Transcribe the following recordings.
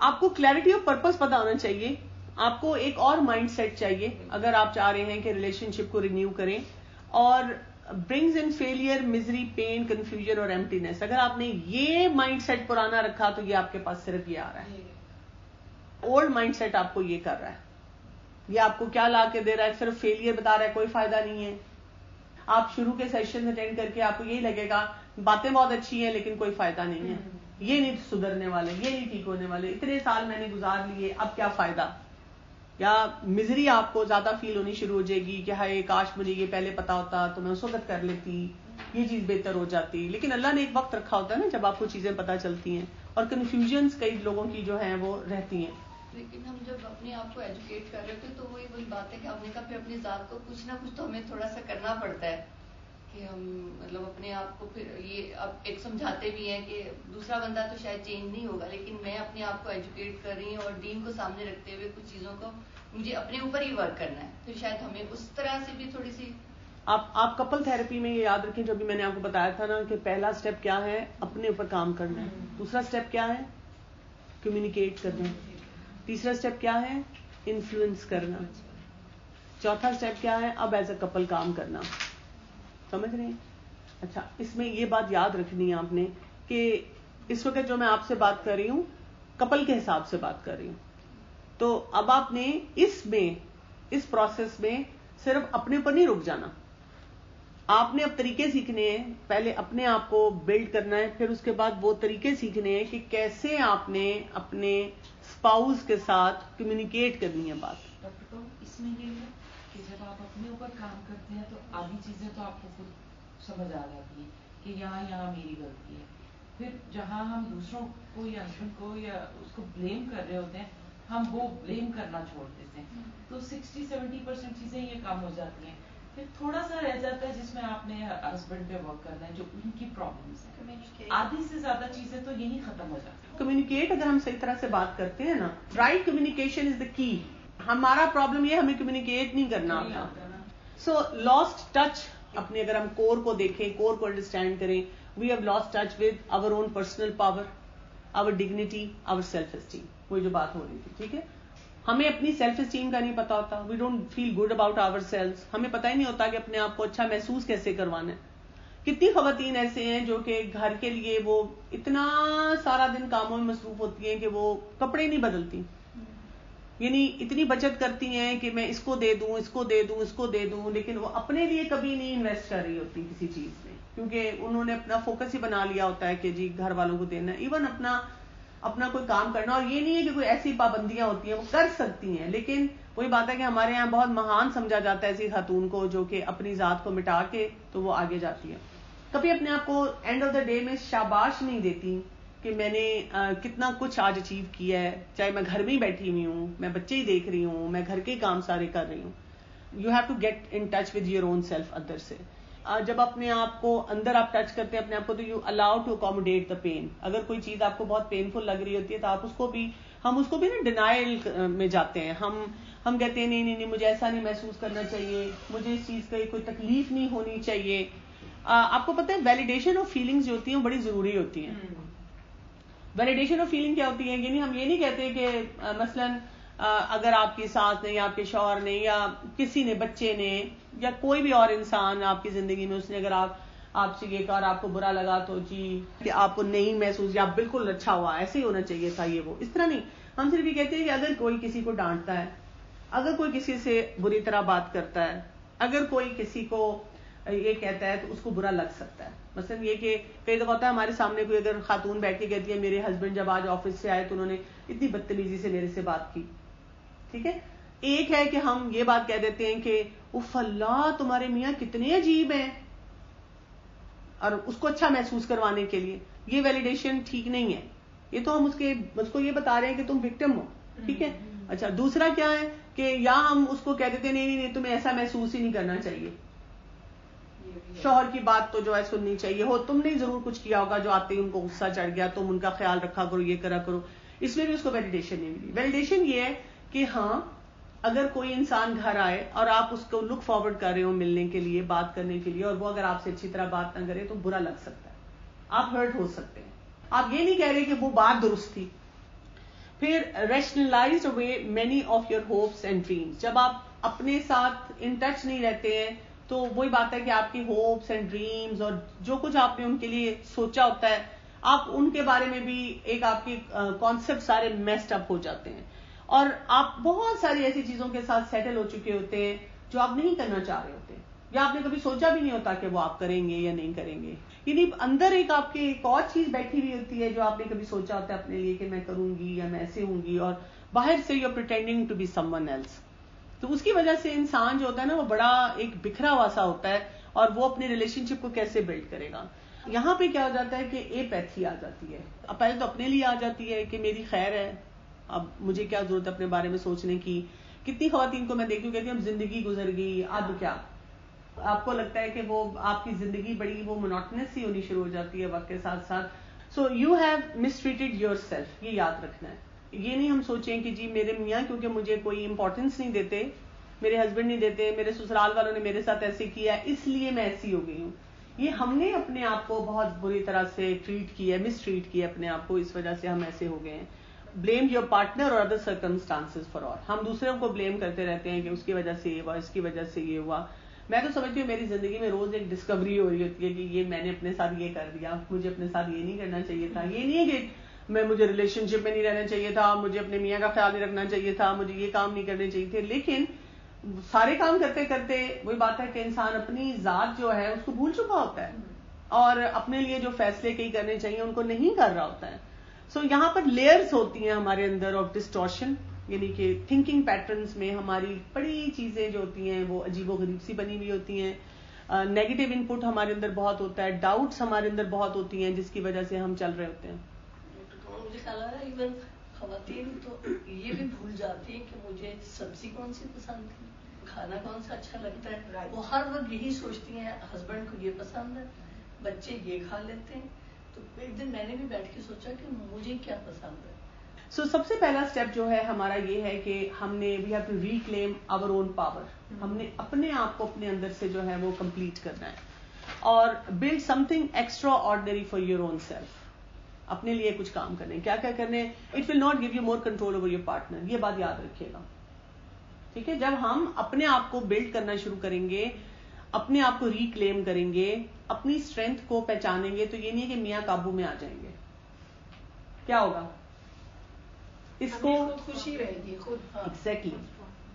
آپ کو clarity of purpose پتا ہونا چاہیے. آپ کو ایک اور مائنڈ سیٹ چاہیے اگر آپ چاہ رہے ہیں کہ ریلیشن شپ کو رینیو کریں. اور brings in failure, misery, pain, confusion اور ایمٹینس. اگر آپ نے یہ مائنڈ سیٹ پرانا رکھا تو یہ آپ کے پاس صرف یہ آ رہا ہے. اولڈ مائنڈ سیٹ آپ کو یہ کر رہا ہے, یہ آپ کو کیا لا کے دے رہا ہے, صرف فیلئر بتا رہا ہے, کوئی فائدہ نہیں ہے. آپ شروع کے سیشن اٹینڈ کر کے آپ کو یہی لگے گا باتیں بہت اچھی ہیں لیکن کوئی فائدہ نہیں ہے, یہ نہیں سدھرنے والے, یہ نہیں ٹھیک ہونے والے, اتنے سال میں نے گزار لیے, اب کیا فائدہ. یا مزری آپ کو زیادہ فیل ہونی شروع ہو جائے گی کہ ہائے کاش مجھے یہ پہلے پتا ہوتا تو میں اس وقت کر لیتی, یہ چیز بہتر ہو جاتی. لیکن اللہ نے ایک وقت رکھا ہوتا ہے نا جب آپ کو چیزیں پتہ چلتی ہیں, اور کنفیوژنس کئی لوگوں کی جو ہیں وہ رہتی ہیں. لیکن ہم جب اپنے آپ کو ایجوکیٹ کر رہے ہوتے تو وہی بات ہے کہ ہم نے کہا پھر اپنی ذات کو کچھ نہ کچھ تو ہمیں تھوڑا سا کرنا پڑتا ہے کہ ہم مطلب اپنے آپ کو پھر یہ اب ایک سمجھاتے بھی ہیں کہ دوسرا بندہ تو شاید چینج نہیں ہوگا لیکن میں اپنے آپ کو ایجوکیٹ کر رہی ہوں اور دین کو سامنے رکھتے ہوئے کچھ چیزوں کو مجھے اپنے اوپر ہی ورک کرنا ہے. پھر شاید ہمیں اس طرح سے بھی تھوڑی سی آپ کپل تھراپی میں یہ یاد رکھیں, جو ابھی میں نے آپ کو بتایا تھا نا کہ پہلا سٹیپ کیا ہے, اپنے اوپر کام کرنا ہے. دوسرا سٹیپ کیا ہے, کمیونیکیٹ کرنا. تیسرا سٹیپ کیا ہے, انفلوئنس کرنا. چوتھا سٹیپ کیا ہے, اب ایز اے کپل کام کرنا. سمجھ رہے ہیں؟ اچھا, اس میں یہ بات یاد رکھنی ہے آپ نے کہ اس وقت جو میں آپ سے بات کر رہی ہوں کپل کے حساب سے بات کر رہی ہوں. تو اب آپ نے اس پروسیس میں صرف اپنے اوپر نہیں رک جانا, آپ نے اب طریقے سیکھنے ہیں. پہلے اپنے آپ کو بلڈ کرنا ہے, پھر اس کے بعد وہ طریقے سیکھنے ہیں کہ کیسے آپ نے اپنے اسپاؤز کے ساتھ کمیونیکیٹ کرنی ہے بات. ڈاکٹر اس میں یہ ہے کہ جب آپ اپنے اوپر کام کرتے ہیں تو آدھی چیزیں تو آپ کو خود سمجھ آ جاتی ہیں کہ یہاں میری غلطی ہے. پھر جہاں ہم دوسروں کو یا ہسبینڈ کو یا اس کو بلیم کر رہے ہوتے ہیں ہم وہ بلیم کرنا چھوڑ دیتے ہیں, تو 60-70% چیزیں یہ کام ہو جاتی ہیں. پھر تھوڑا سا رہ جاتا ہے جس میں آپ نے ہسبینڈ پہ ورک کرنا ہے, جو ان کی پرابلمس ہیں. آدھی سے زیادہ چیزیں تو یہی ختم ہو جاتی ہیں. کمیونیکیٹ اگر ہم صحیح طرح سے بات کرتے ہیں نا, رائٹ کمیونیکیشن از دا کی. ہمارا پرابلم یہ ہمیں کمیونیکیٹ نہیں کرنا آتا. سو لاسٹ ٹچ اپنے, اگر ہم کور کو دیکھیں, کور کو انڈرسٹینڈ کریں, we have lost touch with our own personal power, our dignity, our self esteem. وہی جو بات ہو رہی تھی, ٹھیک ہے. ہمیں اپنی سیلف اسٹیم کا نہیں پتا ہوتا, we don't feel good about our self. ہمیں پتا ہی نہیں ہوتا کہ اپنے آپ کو اچھا محسوس کیسے کروانا ہے. کتنی خواتین ایسے ہیں جو کہ گھر کے لیے وہ اتنا سارا دن کاموں میں مصروف ہوتی ہیں کہ وہ کپڑے نہیں بدلتی, یعنی اتنی بچت کرتی ہیں کہ میں اس کو دے دوں, اس کو دے دوں, اس کو دے دوں, لیکن وہ اپنے لیے کبھی نہیں انویسٹ کر رہی ہوتی کسی چیز میں, کیونکہ انہوں نے اپنا فوکس ہی بنا لیا ہوتا ہے کہ جی گھر والوں کو دینا ہے. ایون اپنا کوئی کام کرنا, اور یہ نہیں ہے کہ کوئی ایسی پابندیاں ہوتی ہیں, وہ کر سکتی ہیں, لیکن وہی بات ہے کہ ہمارے یہاں بہت مہان سمجھا جاتا ہے ایسی خاتون کو جو کہ اپنی ذات کو مٹا کے تو وہ آگے جاتی ہے. کبھی اپنے آپ کو اینڈ آف دا ڈے میں شاباش نہیں دیتی کہ میں نے کتنا کچھ آج اچیو کیا ہے, چاہے میں گھر میں ہی بیٹھی ہوئی ہوں, میں بچے ہی دیکھ رہی ہوں, میں گھر کے کام سارے کر رہی ہوں. You have to get in touch with your own self. اندر سے جب اپنے آپ کو اندر آپ ٹچ کرتے ہیں اپنے آپ کو, تو you allow to accommodate the pain. اگر کوئی چیز آپ کو بہت پینفل لگ رہی ہوتی ہے تو آپ ہم اس کو بھی نا ڈینائل میں جاتے ہیں. ہم کہتے ہیں نہیں مجھے ایسا نہیں محسوس کرنا چاہیے, مجھے اس چیز کی کوئی تکلیف نہیں ہونی چاہیے. آپ کو پتہ ہے ویلیڈیشن آف فیلنگز جو ہوتی ہیں وہ بڑی ضروری ہوتی ہیں. ویلیڈیشن آف فیلنگ کیا ہوتی ہے, یعنی ہم یہ نہیں کہتے کہ مثلاً اگر آپ کی ساس نے یا آپ کے شوہر نے یا کسی نے, بچے نے یا کوئی بھی اور انسان آپ کی زندگی میں, اس نے اگر آپ سے یہ کہا اور آپ کو برا لگا تو جی کہ آپ کو نہیں محسوس, یا بالکل اچھا ہوا, ایسے ہی ہونا چاہیے تھا, یہ وہ اس طرح نہیں. ہم صرف یہ کہتے ہیں کہ اگر کوئی کسی کو ڈانٹتا ہے, اگر کوئی کسی سے بری طرح بات کرتا ہے, اگر کوئی کسی کو یہ کہتا ہے تو اس کو برا لگ سکتا ہے. مثلا یہ کہ کئی دفعہ ہوتا ہے ہمارے سامنے کوئی اگر خاتون بیٹھ کے کہتی ہے میرے ہسبینڈ جب آج آفس سے آئے تو انہوں نے اتنی بدتمیزی سے میرے سے بات کی, ٹھیک ہے. ایک ہے کہ ہم یہ بات کہہ دیتے ہیں کہ اف اللہ تمہارے میاں کتنے عجیب ہیں, اور اس کو اچھا محسوس کروانے کے لیے. یہ ویلیڈیشن ٹھیک نہیں ہے. یہ تو ہم اس کو یہ بتا رہے ہیں کہ تم وکٹم ہو, ٹھیک ہے. اچھا, دوسرا کیا ہے کہ یا ہم اس کو کہہ دیتے ہیں نہیں تمہیں ایسا محسوس ہی نہیں کرنا چاہیے, شوہر کی بات تو جو ہے سننی چاہیے, ہو تم نے ضرور کچھ کیا ہوگا جو آتے ہی ان کو غصہ چڑھ گیا, تم ان کا خیال رکھا کرو, یہ کرا کرو. اس میں بھی اس کو ویلیڈیشن نہیں ملی. ویلیڈیشن یہ ہے کہ ہاں اگر کوئی انسان گھر آئے اور آپ اس کو لک فارورڈ کر رہے ہو ملنے کے لیے, بات کرنے کے لیے, اور وہ اگر آپ سے اچھی طرح بات نہ کرے تو برا لگ سکتا ہے, آپ ہرٹ ہو سکتے ہیں. آپ یہ نہیں کہہ رہے کہ وہ بات درست تھی. پھر rationalized away many of your hopes and dreams. جب آپ اپنے ساتھ ان ٹچ نہیں رہتے ہیں تو وہی بات ہے کہ آپ کی ہوپس اینڈ ڈریمز اور جو کچھ آپ نے ان کے لیے سوچا ہوتا ہے آپ ان کے بارے میں بھی ایک آپ کے کانسیپٹ سارے میسڈ اپ ہو جاتے ہیں اور آپ بہت ساری ایسی چیزوں کے ساتھ سیٹل ہو چکے ہوتے ہیں جو آپ نہیں کرنا چاہ رہے ہوتے یا آپ نے کبھی سوچا بھی نہیں ہوتا کہ وہ آپ کریں گے یا نہیں کریں گے. یعنی اندر ایک آپ کی ایک اور چیز بیٹھی ہوئی ہوتی ہے جو آپ نے کبھی سوچا ہوتا ہے اپنے لیے کہ میں کروں گی یا میں ایسے ہوں گی اور باہر سے you are pretending to be someone else. تو اس کی وجہ سے انسان جو ہوتا ہے نا وہ بڑا ایک بکھرا ہوا سا ہوتا ہے اور وہ اپنی ریلیشن شپ کو کیسے بلڈ کرے گا. یہاں پہ کیا ہو جاتا ہے کہ ایپیتھی آ جاتی ہے. اب پہلے تو اپنے لیے آ جاتی ہے کہ میری خیر ہے, اب مجھے کیا ضرورت ہے اپنے بارے میں سوچنے کی. کتنی خواتین کو میں دیکھتی ہوں کہتی ہوں اب زندگی گزر گئی اب کیا. آپ کو لگتا ہے کہ وہ آپ کی زندگی بڑی وہ مونوٹنس ہی ہونی شروع ہو جاتی ہے وقت کے ساتھ ساتھ. So you have miss treated your self, یہ یاد رکھنا ہے. یہ نہیں ہم سوچیں کہ جی میرے میاں کیونکہ مجھے کوئی امپورٹنس نہیں دیتے, میرے ہسبینڈ نہیں دیتے, میرے سسرال والوں نے میرے ساتھ ایسے کیا اس لیے میں ایسی ہو گئی ہوں. یہ ہم نے اپنے آپ کو بہت بری طرح سے ٹریٹ کیا, مس ٹریٹ کیا اپنے آپ کو, اس وجہ سے ہم ایسے ہو گئے ہیں. بلیم یور پارٹنر اور ادر سرکمسٹانسز فار آل. ہم دوسروں کو بلیم کرتے رہتے ہیں کہ اس کی وجہ سے یہ ہوا, اس کی وجہ سے یہ ہوا. میں تو سمجھتی ہوں میری زندگی میں روز ایک ڈسکوری ہو رہی ہوتی ہے کہ یہ میں نے اپنے ساتھ یہ کر دیا, مجھے اپنے ساتھ یہ نہیں کرنا چاہیے تھا. یہ نہیں ہے کہ مجھے ریلیشن شپ میں نہیں رہنا چاہیے تھا, مجھے اپنے میاں کا خیال نہیں رکھنا چاہیے تھا, مجھے یہ کام نہیں کرنے چاہیے تھے. لیکن سارے کام کرتے کرتے وہی بات ہے کہ انسان اپنی ذات جو ہے اس کو بھول چکا ہوتا ہے اور اپنے لیے جو فیصلے کئی کرنے چاہیے ان کو نہیں کر رہا ہوتا ہے. سو یہاں پر لیئرز ہوتی ہیں ہمارے اندر آف ڈسٹورشن, یعنی کہ تھنکنگ پیٹرنز میں ہماری بڑی چیزیں جو ہوتی ہیں وہ عجیب و غریب سی بنی ہوئی ہوتی ہیں. نیگیٹو ان پٹ ہمارے اندر بہت ہوتا ہے, ڈاؤٹس ہمارے اندر بہت ہوتی ہیں جس کی وجہ سے ہم چل رہے ہوتے ہیں. مجھے خیال آ رہا ہے ایون خواتین تو یہ بھی بھول جاتی ہیں کہ مجھے سبزی کون سی پسند ہے, کھانا کون سا اچھا لگتا ہے. وہ ہر وقت یہی سوچتی ہیں ہسبینڈ کو یہ پسند ہے, بچے یہ کھا لیتے ہیں. تو ایک دن میں نے بھی بیٹھ کے سوچا کہ مجھے کیا پسند ہے. سو سب سے پہلا اسٹیپ جو ہے ہمارا یہ ہے کہ ہم نے we have to reclaim our own power. ہم نے اپنے آپ کو اپنے اندر سے جو ہے وہ کمپلیٹ کرنا ہے اور build something extraordinary for your own self. اپنے لیے کچھ کام کرنے, کیا کیا کرنے. It will not give you more control over your partner, یہ بات یاد رکھیے گا, ٹھیک ہے. جب ہم اپنے آپ کو بلڈ کرنا شروع کریں گے, اپنے آپ کو ریکلیم کریں گے, اپنی اسٹرینتھ کو پہچانیں گے, تو یہ نہیں کہ میاں قابو میں آ جائیں گے. کیا ہوگا اس کو خوشی رہے گی خود. ایگزیکٹلی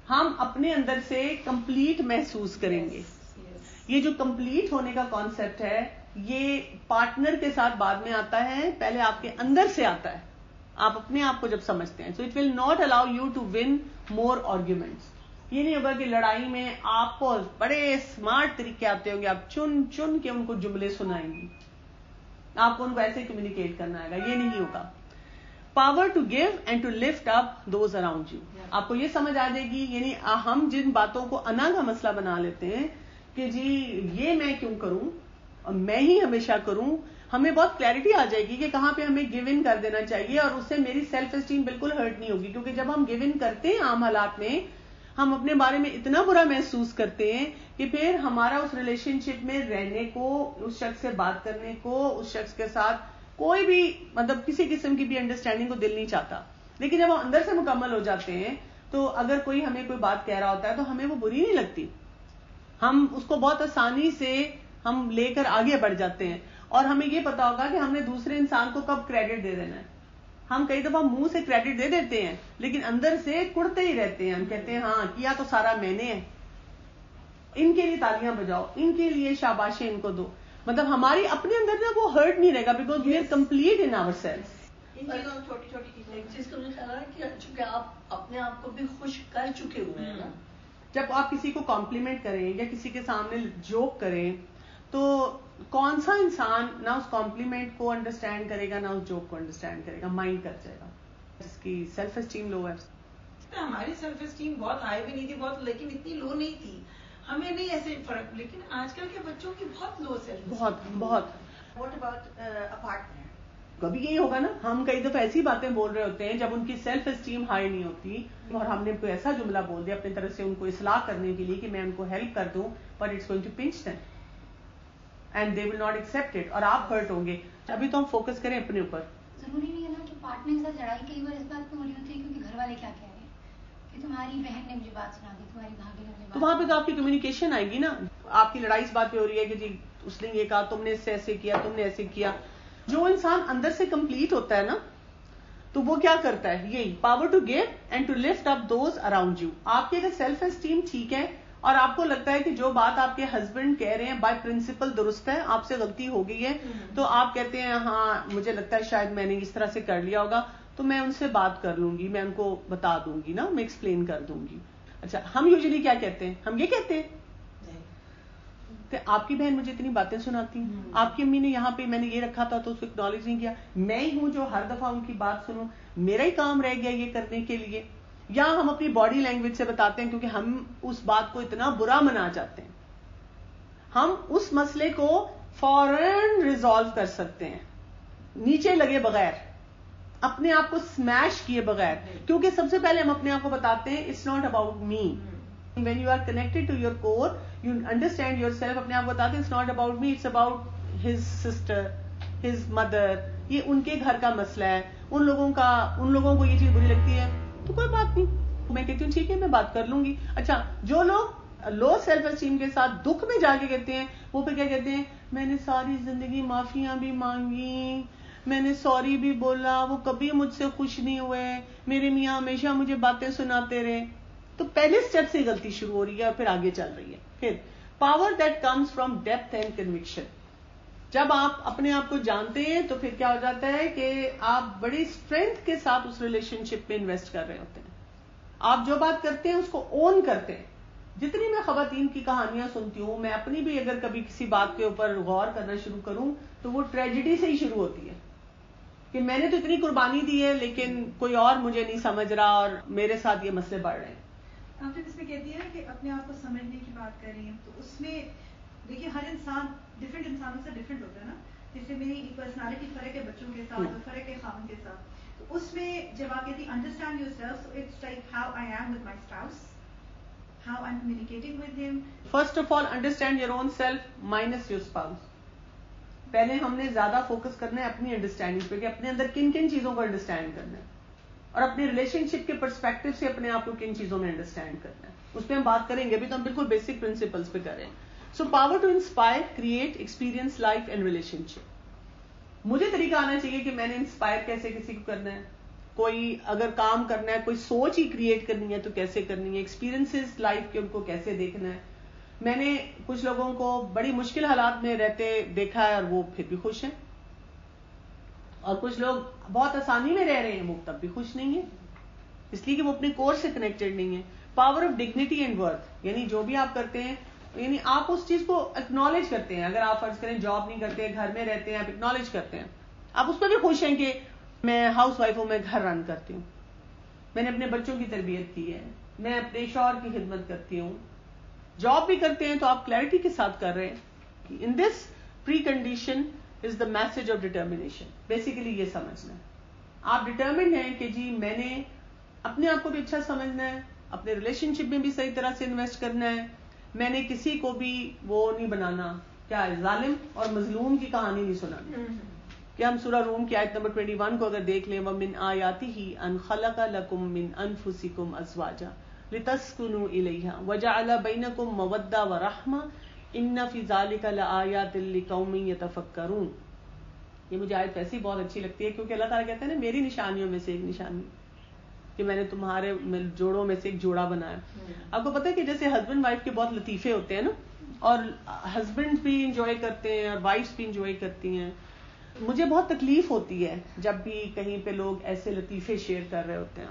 ہم اپنے اندر سے کمپلیٹ محسوس کریں گے. یہ جو کمپلیٹ ہونے کا کانسیپٹ ہے یہ پارٹنر کے ساتھ بعد میں آتا ہے, پہلے آپ کے اندر سے آتا ہے. آپ اپنے آپ کو جب سمجھتے ہیں, so it will not allow you to win more arguments. یہ نہیں ہوگا کہ لڑائی میں آپ کو بڑے اسمارٹ طریقے آتے ہوں گے, آپ چن چن کے ان کو جملے سنائیں گی, آپ کو ان کو ایسے کمیونیکیٹ کرنا آئے گا. یہ نہیں ہوگا. Power to give and to lift up those around you. آپ کو یہ سمجھ آ جائے گی. یعنی ہم جن باتوں کو انا کا مسئلہ بنا لیتے ہیں کہ جی یہ میں کیوں کروں, میں ہی ہمیشہ کروں, ہمیں بہت کلیئرٹی آ جائے گی کہ کہاں پہ ہمیں گیو ان کر دینا چاہیے اور اس سے میری سیلف اسٹیم بالکل ہرٹ نہیں ہوگی. کیونکہ جب ہم گیو ان کرتے ہیں عام حالات میں ہم اپنے بارے میں اتنا برا محسوس کرتے ہیں کہ پھر ہمارا اس ریلیشن شپ میں رہنے کو, اس شخص سے بات کرنے کو, اس شخص کے ساتھ کوئی بھی مطلب کسی قسم کی بھی انڈرسٹینڈنگ کو دل نہیں چاہتا. لیکن جب ہم اندر سے مکمل ہو جاتے ہیں تو اگر کوئی ہمیں کوئی بات کہہ رہا ہوتا ہے تو ہمیں وہ بری نہیں لگتی, ہم اس کو بہت آسانی سے ہم لے کر آگے بڑھ جاتے ہیں. اور ہمیں یہ پتا ہوگا کہ ہم نے دوسرے انسان کو کب کریڈٹ دے دینا ہے. ہم کئی دفعہ منہ سے کریڈٹ دے دیتے ہیں لیکن اندر سے کڑتے ہی رہتے ہیں. ہم کہتے ہیں ہاں کیا تو سارا میں نے ہے, ان کے لیے تالیاں بجاؤ, ان کے لیے شاباشیں ان کو دو. مطلب ہماری اپنے اندر نا وہ ہرٹ نہیں رہے گا because we are complete in our self. ان چیزوں میں چھوٹی چھوٹی چیزیں ایک چیز کا مجھے خیال ہے کہ چونکہ آپ اپنے آپ کو بھی خوش کر چکے ہوئے ہیں نا, جب آپ کسی کو کمپلیمنٹ کریں یا کسی کے سامنے جوک کریں تو کون سا انسان نہ اس کمپلیمنٹ کو انڈرسٹینڈ کرے گا نہ اس جوک کو انڈرسٹینڈ کرے گا, مائنڈ کر جائے گا. جس کی سیلف اسٹیم لو ہے. ہماری سیلف اسٹیم بہت ہائی بھی نہیں تھی بہت, لیکن اتنی لو نہیں تھی, ہمیں نہیں ایسے فرق. لیکن آج کل کے بچوں کی بہت لو سیلف, بہت. What about partner. کبھی یہی ہوگا نا, ہم کئی دفعہ ایسی باتیں بول رہے ہوتے ہیں جب ان کی سیلف اسٹیم ہائی نہیں ہوتی اور ہم نے کوئی ایسا جملہ بول دیا اپنی طرف سے ان کو اصلاح کرنے کے لیے کہ میں ان کو ہیلپ کر دوں, but it's going to punch them and they will not accept it, اور آپ ہرٹ ہوں گے. ابھی تو ہم فوکس کریں اپنے اوپر. ضروری نہیں ہے نا کہ پارٹنر کے ساتھ لڑائی کئی بار اس بات پہ ہو رہی ہوتی ہے کیونکہ گھر والے کیا کہہ رہے ہیں کہ تمہاری بہن نے مجھے بات سنا دی, تمہاری بھابھی نے مجھے, تو وہاں پہ تو آپ کی کمیونیکیشن آئے گی نا. آپ کی لڑائی اس بات پہ ہو رہی ہے کہ جی اس نے یہ کہا, تم نے اس سے ایسے کیا, تم نے ایسے کیا. جو انسان اندر سے کمپلیٹ ہوتا ہے نا, تو وہ کیا کرتا ہے, یہی power to give and to lift up those around you. آپ کی اگر سیلف اسٹیم ٹھیک ہے اور آپ کو لگتا ہے کہ جو بات آپ کے ہسبینڈ کہہ رہے ہیں بائی پرنسپل درست ہے, آپ سے غلطی ہو گئی ہے, تو آپ کہتے ہیں ہاں مجھے لگتا ہے شاید میں نے اس طرح سے کر لیا ہوگا, تو میں ان سے بات کر لوں گی, میں ان کو بتا دوں گی نا, میں ایکسپلین کر دوں گی. اچھا, ہم یوزلی کیا کہتے ہیں, ہم یہ کہتے ہیں کہ آپ کی بہن مجھے اتنی باتیں سناتی ہیں, آپ کی امی نے یہاں پہ میں نے یہ رکھا تھا تو اس کو اکنالج نہیں کیا, میں ہی ہوں جو ہر دفعہ ان کی بات سنوں, میرا ہی کام رہ گیا یہ کرنے کے لیے. یا ہم اپنی باڈی لینگویج سے بتاتے ہیں کیونکہ ہم اس بات کو اتنا برا منا چاہتے ہیں, ہم اس مسئلے کو فوراً ریزالو کر سکتے ہیں نیچے لگے بغیر, اپنے آپ کو سمیش کیے بغیر, کیونکہ سب سے پہلے ہم اپنے آپ کو بتاتے ہیں it's not about me. When you are connected to your core, you understand yourself. اپنے آپ کو بتاتے ہیں it's not about me, it's about his sister, his mother. یہ ان کے گھر کا مسئلہ ہے, ان لوگوں کو یہ چیز بری لگتی ہے, تو کوئی بات نہیں, میں کہتی ہوں ٹھیک ہے میں بات کر لوں گی. اچھا, جو لوگ لو سیلف اسٹیم کے ساتھ دکھ میں جا کے کہتے ہیں, وہ پھر کیا کہتے ہیں, میں نے ساری زندگی معافیاں بھی مانگی, میں نے سوری بھی بولا, وہ کبھی مجھ سے خوش نہیں ہوئے, میرے میاں ہمیشہ مجھے باتیں سناتے رہے. تو پہلے اسٹیپ سے غلطی شروع ہو رہی ہے اور پھر آگے چل رہی ہے. پھر power that comes from depth and conviction. جب آپ اپنے آپ کو جانتے ہیں تو پھر کیا ہو جاتا ہے کہ آپ بڑی اسٹرینتھ کے ساتھ اس ریلیشن شپ میں انویسٹ کر رہے ہوتے ہیں. آپ جو بات کرتے ہیں اس کو اون کرتے ہیں. جتنی میں خواتین کی کہانیاں سنتی ہوں, میں اپنی بھی اگر کبھی کسی بات کے اوپر غور کرنا شروع کروں تو وہ ٹریجڈی سے ہی شروع ہوتی ہے کہ میں نے تو اتنی قربانی دی ہے لیکن کوئی اور مجھے نہیں سمجھ رہا اور میرے ساتھ یہ مسئلے بڑھ رہے ہیں. آپ جب اس میں کہتی ہیں کہ اپنے آپ کو سمجھنے کی بات کر رہی ہیں, تو اس میں دیکھیے ہر انسان ڈفرینٹ انسانوں سے ڈفرینٹ ہوتا ہے نا. جیسے میری پرسنالٹی فرق ہے بچوں کے ساتھ اور فرق ہے خاوند کے ساتھ, تو اس میں جب آپ کہتی understand yourself, so it's like how I am with my spouse, how I am communicating with him. First of all understand your own self minus your spouse. پہلے ہم نے زیادہ فوکس کرنا ہے اپنی انڈرسٹینڈنگ پہ کہ اپنے اندر کن کن چیزوں کو انڈرسٹینڈ کرنا ہے, اور اپنے ریلیشن شپ کے پرسپیکٹو سے اپنے آپ کو کن چیزوں میں انڈرسٹینڈ کرنا ہے, اس پہ ہم بات کریں گے. ابھی تو ہم بالکل بیسک پرنسپلس پہ کریں. So power to inspire, create, experience life and relationship. مجھے طریقہ آنا چاہیے کہ میں نے انسپائر کیسے کسی کو کرنا ہے, کوئی اگر کام کرنا ہے, کوئی سوچ ہی کریٹ کرنی ہے تو کیسے کرنی ہے, ایکسپیرینسز لائف کے ان کو کیسے دیکھنا ہے. میں نے کچھ لوگوں کو بڑی مشکل حالات میں رہتے دیکھا ہے اور وہ پھر بھی خوش ہیں, اور کچھ لوگ بہت آسانی میں رہ رہے ہیں, وہ تب بھی خوش نہیں ہیں, اس لیے کہ وہ اپنے کور سے کنیکٹڈ نہیں ہیں. Power of dignity and worth, یعنی جو بھی آپ کرتے ہیں, یعنی آپ اس چیز کو اکنالج کرتے ہیں. اگر آپ فرض کریں جاب نہیں کرتے, گھر میں رہتے ہیں, آپ اکنالج کرتے ہیں, آپ اس پہ بھی خوش ہیں کہ میں ہاؤس وائف ہوں, میں گھر رن کرتی ہوں, میں نے اپنے بچوں کی تربیت کی ہے, میں اپنے شوہر کی خدمت کرتی ہوں. جاب بھی کرتے ہیں تو آپ کلیئرٹی کے ساتھ کر رہے ہیں کہ in this precondition is the message of determination. Basically یہ سمجھنا ہے آپ ڈٹرمنڈ ہیں کہ جی میں نے اپنے آپ کو بھی اچھا سمجھنا ہے, اپنے ریلیشن شپ میں بھی صحیح طرح سے انویسٹ کرنا ہے, میں نے کسی کو بھی وہ نہیں بنانا, کیا ہے, ظالم اور مظلوم کی کہانی نہیں سنانی. کہ ہم سورہ روم کی آیت نمبر 21 کو اگر دیکھ لیں, وَمِنْ آيَاتِهِ أَنْ خَلَقَ لَكُم مِّنْ أَنفُسِكُمْ أَزْوَاجًا لِتَسْكُنُوا إِلَيْهَا وَجَعَلَ بَيْنَكُم مَّوَدَّةً وَرَحْمَةً إِنَّ فِي ذَلِكَ لَآيَاتٍ لِقَوْمٍ يَتَفَكَّرُونَ. یہ مجھے آیت ویسے ہی بہت اچھی لگتی ہے کیونکہ اللہ تعالیٰ کہتے ہیں نا میری نشانیوں میں سے ایک نشانی کہ میں نے تمہارے جوڑوں میں سے ایک جوڑا بنایا. آپ کو پتا ہے کہ جیسے ہسبینڈ وائف کے بہت لطیفے ہوتے ہیں نا, اور ہسبینڈ بھی انجوائے کرتے ہیں اور وائفس بھی انجوائے کرتی ہیں. مجھے بہت تکلیف ہوتی ہے جب بھی کہیں پہ لوگ ایسے لطیفے شیئر کر رہے ہوتے ہیں,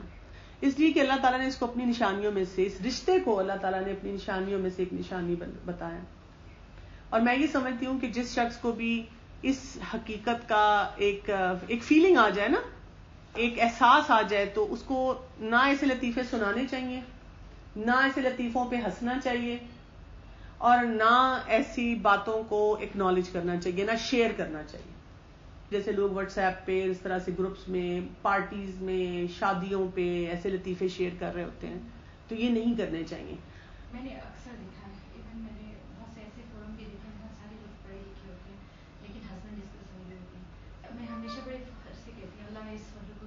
اس لیے کہ اللہ تعالیٰ نے اس کو اپنی نشانیوں میں سے, اس رشتے کو اللہ تعالیٰ نے اپنی نشانیوں میں سے ایک نشانی بتایا. اور میں یہ سمجھتی ہوں کہ جس شخص کو بھی اس حقیقت کا ایک فیلنگ آ جائے نا, ایک احساس آ جائے, تو اس کو نہ ایسے لطیفے سنانے چاہیے, نہ ایسے لطیفوں پہ ہنسنا چاہیے, اور نہ ایسی باتوں کو اکنالج کرنا چاہیے, نہ شیئر کرنا چاہیے. جیسے لوگ واٹس ایپ پہ اس طرح سے گروپس میں, پارٹیز میں, شادیوں پہ ایسے لطیفے شیئر کر رہے ہوتے ہیں, تو یہ نہیں کرنے چاہیے. میں نے اکثر دیکھا ہے, ایون میں نے بہت سے ایسے فورم بھی دیکھے ہیں, بہت سارے لوگ پڑھے لکھے ہوتے ہیں لیکن ہسبینڈ ڈسکس نہیں ہوتے ہیں. میں ہمیشہ بڑے فخر سے کہتی ہوں اللہ اس فخر کو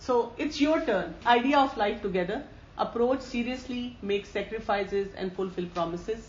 So it's your turn. Idea of life together. Approach seriously, make sacrifices and fulfill promises.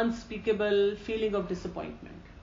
unspeakable feeling of disappointment.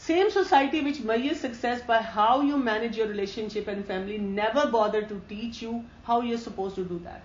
Same society which measures success by how you manage your relationship and family never bother to teach you how you're supposed to do that.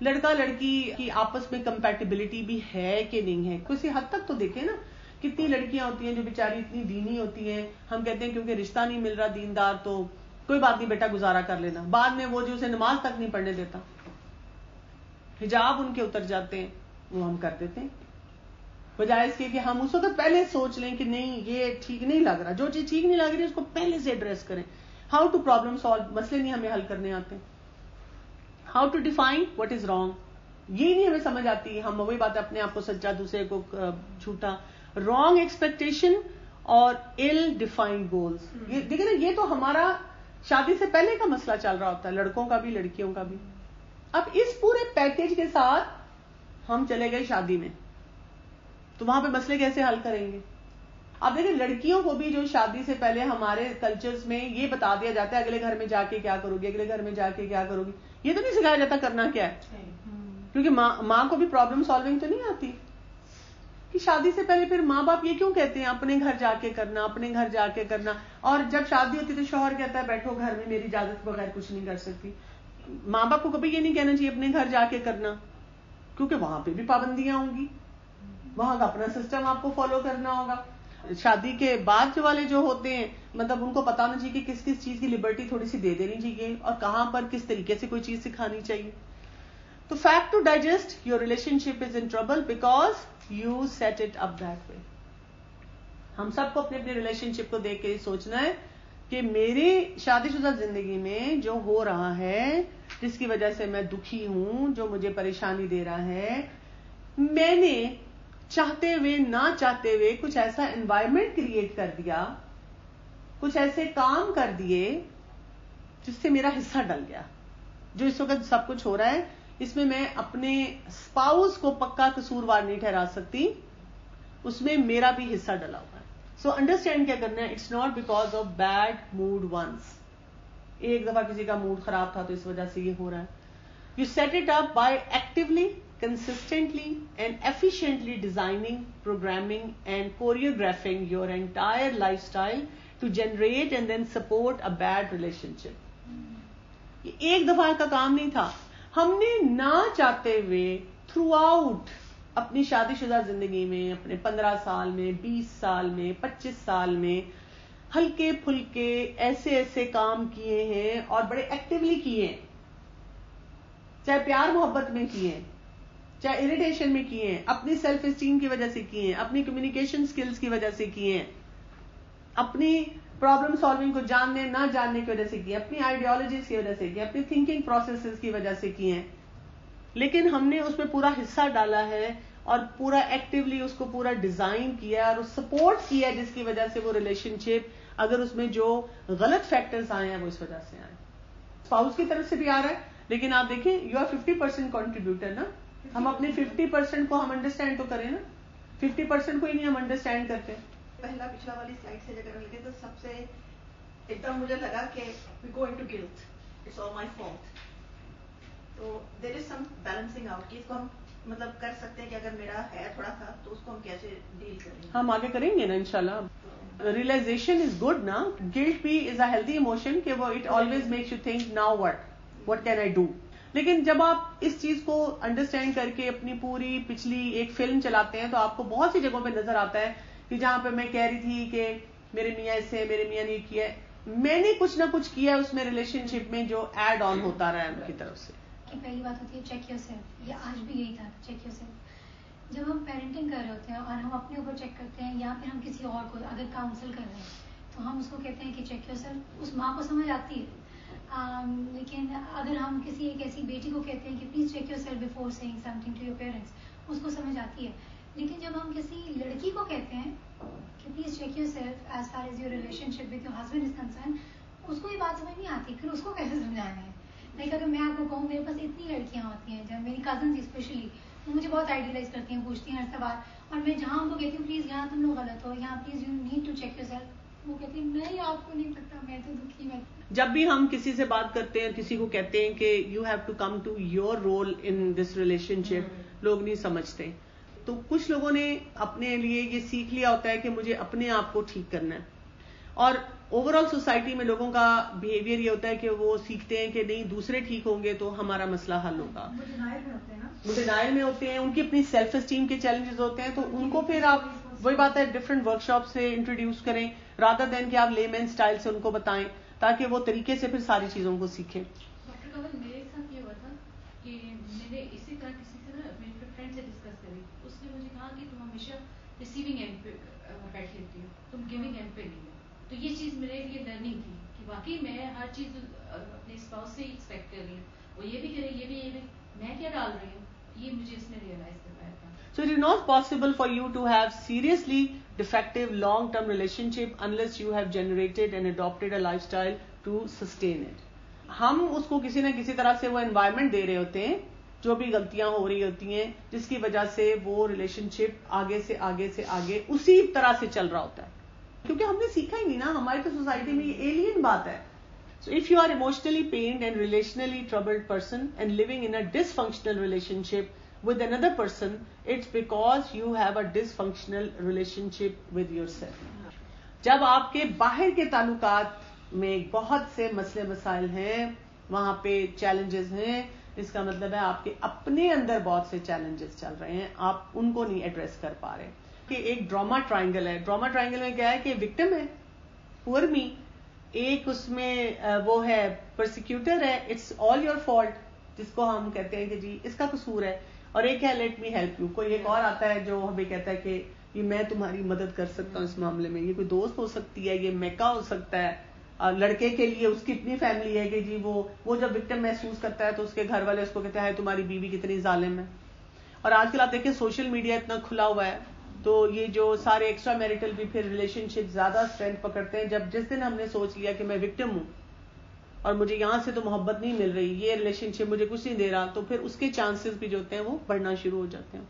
لڑکا لڑکی کی آپس میں compatibility بھی ہے کہ نہیں ہے. کسی حد تک تو دیکھیں نا, کتنی لڑکیاں ہوتی ہیں جو بیچاری اتنی دینی ہوتی ہیں, ہم کہتے ہیں کیونکہ رشتہ نہیں مل رہا دیندار تو کوئی بات نہیں بیٹا گزارا کر لینا, بعد میں وہ جو اسے نماز تک نہیں پڑھنے دیتا, حجاب ان کے اتر جاتے ہیں, وہ ہم کر دیتے ہیں, بجائے اس کے کہ ہم اس وقت پہلے سوچ لیں کہ نہیں یہ ٹھیک نہیں لگ رہا, جو چیز ٹھیک نہیں لگ رہی اس کو پہلے سے ایڈریس کریں. ہاؤ ٹو پرابلم سالو, مسئلے نہیں ہمیں حل کرنے آتے, how to define what is wrong, یہ نہیں ہمیں سمجھ آتی. ہم وہی بات اپنے آپ کو سچا دوسرے کو جھوٹا, رانگ ایکسپیکٹیشن اور ill defined goals. دیکھیں نا, یہ تو ہمارا شادی سے پہلے کا مسئلہ چل رہا ہوتا ہے, لڑکوں کا بھی لڑکیوں کا بھی. اب اس پورے پیکج کے ساتھ ہم چلے گئے شادی میں, تو وہاں پہ مسئلے کیسے حل کریں گے؟ اب دیکھیں لڑکیوں کو بھی جو شادی سے پہلے ہمارے کلچرز میں یہ بتا دیا جاتا ہے اگلے گھر میں جا کے کیا کرو گی, اگلے گھر میں جا کے کیا کرو گی, یہ تو نہیں سکھایا جاتا کرنا کیا ہے, کیونکہ ماں کو بھی پرابلم سالونگ تو نہیں آتی کہ شادی سے پہلے پھر ماں باپ یہ کیوں کہتے ہیں اپنے گھر جا کے کرنا, اپنے گھر جا کے کرنا, اور جب شادی ہوتی تو شوہر کہتا ہے بیٹھو گھر میں, میری اجازت بغیر کچھ نہیں کر سکتی. ماں باپ کو کبھی یہ نہیں کہنا چاہیے اپنے گھر جا کے کرنا, کیونکہ وہاں پہ بھی پابندیاں ہوں گی, وہاں کا اپنا سسٹم آپ کو فالو کرنا ہوگا. شادی کے بعد والے جو ہوتے ہیں مطلب ان کو پتا ہونا چاہیے کہ کس کس چیز کی لبرٹی تھوڑی سی دے دینی چاہیے اور کہاں پر کس طریقے سے کوئی چیز سکھانی چاہیے. تو fact to digest, your relationship is in trouble because you set it up that way. ہم سب کو اپنے اپنے ریلیشن شپ کو دیکھ کے سوچنا ہے کہ میری شادی شدہ زندگی میں جو ہو رہا ہے, جس کی وجہ سے میں دکھی ہوں, جو مجھے پریشانی دے رہا ہے, میں نے چاہتے ہوئے نہ چاہتے ہوئے کچھ ایسا انوائرمنٹ کریٹ کر دیا, کچھ ایسے کام کر دیے جس سے میرا حصہ ڈل گیا. جو اس وقت سب کچھ ہو رہا ہے اس میں میں اپنے اسپاؤس کو پکا قصوروار نہیں ٹھہرا سکتی, اس میں میرا بھی حصہ ڈلا ہوا ہے. سو انڈرسٹینڈ کیا کرنا ہے, it's not because of bad mood once, ایک دفعہ کسی کا موڈ خراب تھا تو اس وجہ سے یہ ہو رہا ہے. You set it up by actually, consistently and efficiently designing, programming and choreographing your entire lifestyle to generate and then support a bad relationship. یہ ایک دفعہ کا کام نہیں تھا, ہم نے نہ چاہتے ہوئے تھرو آؤٹ اپنی شادی شدہ زندگی میں, اپنے 15 سال میں, 20 سال میں, 25 سال میں ہلکے پھلکے ایسے ایسے کام کیے ہیں اور بڑے ایکٹیولی کیے ہیں, چاہے پیار محبت میں کیے ہیں, چاہے اریٹیشن میں کیے ہیں, اپنی سیلف اسٹیم کی وجہ سے کیے ہیں, اپنی کمیونیکیشن سکلز کی وجہ سے کیے ہیں, اپنی پرابلم سالونگ کو جاننے نہ جاننے کی وجہ سے کیے, اپنی آئیڈیالوجیز کی وجہ سے کیے, اپنی تھنکنگ پروسیسز کی وجہ سے کیے ہیں. لیکن ہم نے اس میں پورا حصہ ڈالا ہے اور پورا ایکٹیولی اس کو پورا ڈیزائن کیا اور سپورٹ کیا, جس کی وجہ سے وہ ریلیشن شپ اگر اس میں جو غلط فیکٹرز آئے ہیں وہ اس وجہ سے آئے. اسپاؤس کی طرف سے بھی آ رہا ہے, لیکن آپ دیکھیں یو آر 50% کنٹریبیوٹر نا. ہم اپنے 50% کو ہم انڈرسٹینڈ تو کریں نا, 50% کو ہی نہیں ہم انڈرسٹینڈ کرتے. پہلا پچھلا والی سلائڈ سے اگر لکھیں تو سب سے ایک دم مجھے لگا کہ we go into guilt, it's all my fault. تو there is some balancing out, اس کو ہم مطلب کر سکتے ہیں کہ اگر میرا ہے تھوڑا سا تو اس کو ہم کیسے ڈیل کریں. ہم آگے کریں گے نا انشاءاللہ. ریئلائزیشن از گڈ نا, گلٹ بھی از اے ہیلتھی ایموشن کہ وہ it always makes you think now what can I do. لیکن جب آپ اس چیز کو انڈرسٹینڈ کر کے اپنی پوری پچھلی ایک فلم چلاتے ہیں تو آپ کو بہت سی جگہوں پہ نظر آتا ہے کہ جہاں پہ میں کہہ رہی تھی کہ میرے میاں ایسے, میرے میاں نے کیا, میں نے کچھ نہ کچھ کیا اس میں ریلیشن شپ میں جو ایڈ آن ہوتا رہا ہے ان کی طرف سے. کہ پہلی بات ہوتی ہے چیک یور سیلف, یہ آج بھی یہی تھا, چیک یور سیلف. جب ہم پیرنٹنگ کر رہے ہوتے ہیں اور ہم اپنے اوپر چیک کرتے ہیں یا پھر ہم کسی اور کو اگر کاؤنسل کر رہے ہیں تو ہم اس کو کہتے ہیں کہ چیک یور سیلف. اس ماں کو سمجھ آتی ہے, لیکن اگر ہم کسی ایک ایسی بیٹی کو کہتے ہیں کہ please check yourself before seeing something to your parents, اس کو سمجھ آتی ہے. لیکن جب ہم کسی لڑکی کو کہتے ہیں کہ please check yourself as far as your relationship with your husband is concern, اس کو یہ بات سمجھ نہیں آتی. پھر اس کو کیسے سمجھانا ہے؟ لائک اگر میں آپ کو کہوں میرے پاس اتنی لڑکیاں ہوتی ہیں, جب میری کزنز اسپیشلی, وہ مجھے بہت آئیڈیلائز کرتی ہیں, پوچھتی ہیں ہر سوال, اور میں جہاں ان کو کہتی ہوں پلیز یہاں تم لوگ غلط ہو, یہاں please you need to check yourself, وہ کہتی ہیں نہیں آپ کو نہیں پتا, میں تو دکھی میں. جب بھی ہم کسی سے بات کرتے ہیں, کسی کو کہتے ہیں کہ you have to come to your role in this relationship, لوگ نہیں سمجھتے. تو کچھ لوگوں نے اپنے لیے یہ سیکھ لیا ہوتا ہے کہ مجھے اپنے آپ کو ٹھیک کرنا ہے, اور اوور آل سوسائٹی میں لوگوں کا بیہیویئر یہ ہوتا ہے کہ وہ سیکھتے ہیں کہ نہیں دوسرے ٹھیک ہوں گے تو ہمارا مسئلہ حل ہوگا. وہ ڈینائل میں ہوتے ہیں, ان کی اپنی سیلف اسٹیم کے چیلنجز ہوتے ہیں, تو ان کو پھر آپ وہی بات ہے ڈفرینٹ ورک شاپ سے انٹروڈیوس کریں رادر دین کہ آپ لے مین اسٹائل سے ان کو بتائیں تاکہ وہ طریقے سے پھر ساری چیزوں کو سیکھیں. ڈاکٹر کنول میرے ساتھ یہ ہوا تھا کہ میں نے اسی طرح کسی سے نا میری فرینڈ سے ڈسکس کری, اس نے مجھے کہا کہ تم ہمیشہ ریسیونگ اینڈ پہ بیٹھ لیتی ہو, تم گیونگ اینڈ پہ نہیں ہو. تو یہ چیز میرے لیے لرننگ تھی کہ واقعی میں ہر چیز اپنے اسپاؤس سے ایکسپیکٹ کر رہی ہوں, وہ یہ بھی کرے یہ بھی یہ بھی, میں کیا ڈال رہی ہوں, یہ مجھے اس نے ریئلائز کروایا تھا. So it is not possible for you to have seriously defective long-term relationship unless you have generated and adopted a lifestyle to sustain it. ہم اس کو کسی نہ کسی طرح سے وہ انوائرمنٹ دے رہے ہوتے ہیں جو بھی غلطیاں ہو رہی ہوتی ہیں جس کی وجہ سے وہ ریلیشن شپ آگے سے آگے سے آگے اسی طرح سے چل رہا ہوتا ہے, کیونکہ ہم نے سیکھا ہی نہیں نا, ہماری تو سوسائٹی میں یہ ایلین بات ہے. So if you are emotionally pained and relationally troubled person and living in a dysfunctional relationship with another person, it's because you have a dysfunctional relationship with yourself. جب آپ کے باہر کے تعلقات میں بہت سے مسئلے مسائل ہیں, وہاں پہ چیلنجز ہیں, اس کا مطلب ہے آپ کے اپنے اندر بہت سے چیلنجز چل رہے ہیں, آپ ان کو نہیں ایڈریس کر پا رہے. کہ ایک ڈراما ٹرائنگل ہے, ڈراما ٹرائنگل میں کیا ہے کہ وکٹم ہے پور می, ایک اس میں وہ ہے پرسیکیوٹر ہے, اٹس آل یور فالٹ جس کو ہم کہتے ہیں کہ جی اس کا قصور ہے, اور ایک ہے لیٹ می ہیلپ یو, کوئی ایک اور آتا ہے جو ہمیں کہتا ہے کہ یہ میں تمہاری مدد کر سکتا ہوں اس معاملے میں. یہ کوئی دوست ہو سکتی ہے, یہ میکا ہو سکتا ہے, لڑکے کے لیے اس کی اتنی فیملی ہے کہ جی وہ جب وکٹم محسوس کرتا ہے تو اس کے گھر والے اس کو کہتے ہیں تمہاری بیوی کتنی ظالم ہے. اور آج کل آپ دیکھیں سوشل میڈیا اتنا کھلا ہوا ہے, تو یہ جو سارے ایکسٹرا میریٹل بھی پھر ریلیشن شپ زیادہ اسٹرینتھ پکڑتے ہیں. جب جس دن ہم نے سوچ لیا کہ میں وکٹم ہوں اور مجھے یہاں سے تو محبت نہیں مل رہی, یہ ریلیشن شپ مجھے کچھ نہیں دے رہا, تو پھر اس کے چانسز بھی جو ہوتے ہیں وہ بڑھنا شروع ہو جاتے ہیں.